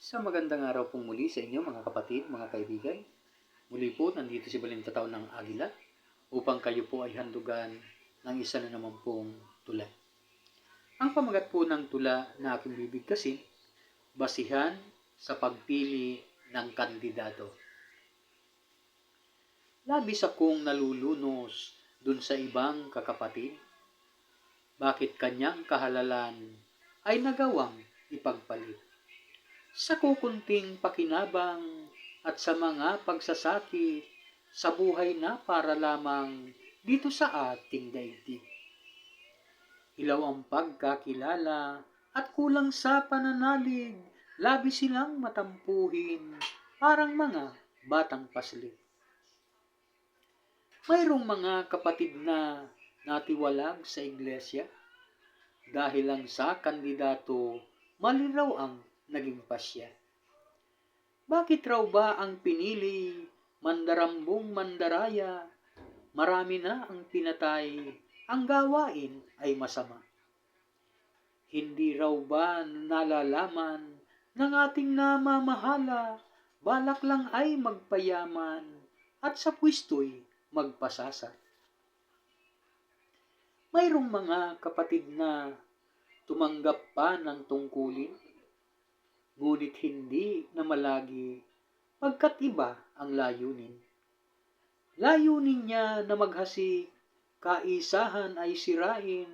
Sa magandang araw pong muli sa inyo mga kapatid, mga kaibigan. Muli po, nandito si Balintataw ng Agila upang kayo po ay handugan ng isa na naman pong tula. Ang pamagat po ng tula na aking bibigkasin, basihan sa pagpili ng kandidato. Labis akong nalulunos dun sa ibang kakapatid. Bakit kanyang kahalalan ay nagawang ipagpalit? Sa kukunting pakinabang at sa mga pagsasakit sa buhay na para lamang dito sa ating daigdig. Ilaw ang pagkakilala at kulang sa pananalig, labi silang matampuhin, parang mga batang paslit. Mayroong mga kapatid na natiwalag sa iglesia dahil lang sa kandidato malinaw ang naging pasya. Bakit raw ba ang pinili, mandarambong mandaraya, marami na ang pinatay, ang gawain ay masama? Hindi raw ba nalalaman ng ating namamahala, balak lang ay magpayaman at sa pwesto'y magpasasa? Mayroong mga kapatid na tumanggap pa ng tungkulin, ngunit hindi na malagi pagkat iba ang layunin. Layunin niya na maghasik, kaisahan ay sirain,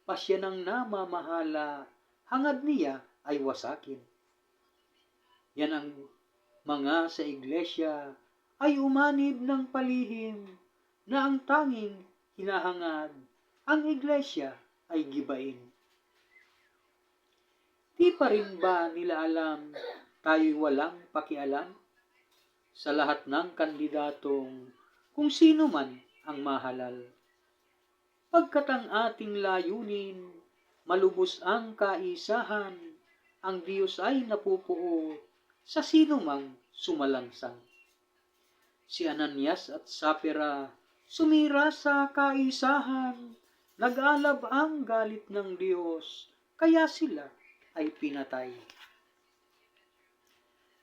pasya ng namamahala, hangad niya ay wasakin. Yan ang mga sa iglesia ay umanib ng palihim na ang tanging hinahangad, ang iglesia ay gibain. Di pa rin ba nila alam tayo'y walang pakialam sa lahat ng kandidatong kung sino man ang mahalal? Pagkat ang ating layunin, malubos ang kaisahan, ang Diyos ay napupuo sa sino mang sumalangsang. Si Ananias at Sapphira sumira sa kaisahan, nag-alab ang galit ng Diyos, kaya sila ay pinatay.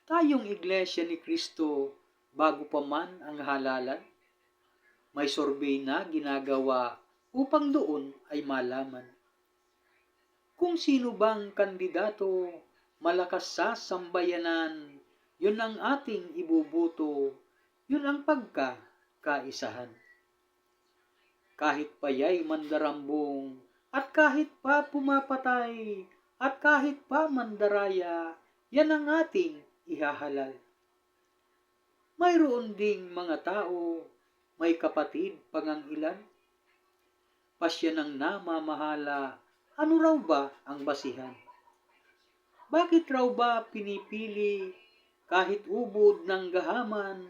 Tayong iglesia ni Kristo, bago pa man ang halalan, may survey na ginagawa upang doon ay malaman kung sino bang kandidato malakas sa sambayanan. Yun ang ating ibubuto, yun ang pagkakaisahan. Kahit paya'y mandarambong at kahit pa pumapatay at kahit pa mandaraya, yan ang ating ihahalal. Mayroon ding mga tao, may kapatid pangang ilan, pasya ng namamahala, ano raw ba ang basihan? Bakit raw ba pinipili kahit ubod ng gahaman,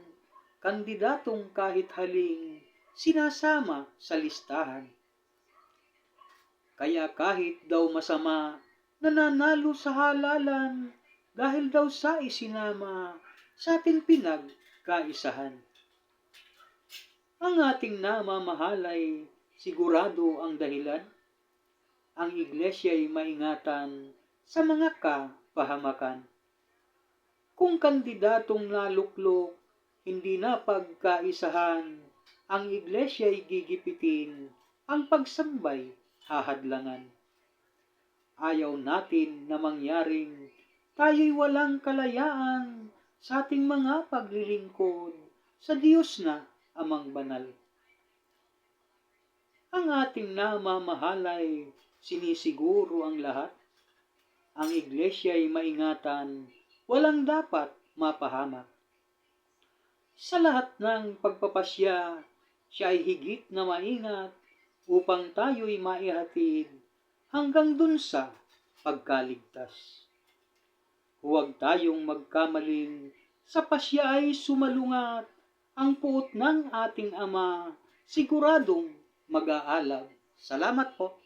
kandidatong kahit haling sinasama sa listahan? Kaya kahit daw masama, nananalo sa halalan dahil daw sa isinama sa ating pinagkaisahan. Ang ating namamahalay sigurado ang dahilan. Ang iglesia ay maingatan sa mga kapahamakan. Kung kandidatong naluklok, hindi na pagkaisahan, ang iglesia ay gigipitin, ang pagsambay hahadlangan. Ayaw natin na mangyaring tayo'y walang kalayaan sa ating mga paglilingkod sa Diyos na Amang Banal. Ang ating namamahalay, sinisiguro ang lahat. Ang iglesia ay maingatan, walang dapat mapahamak. Sa lahat ng pagpapasya, siya ay higit na maingat upang tayo'y maihatid hanggang dun sa pagkaligtas. Huwag tayong magkamaling sa pasya ay sumalungat, ang puot ng ating Ama siguradong mag-aalab. Salamat po.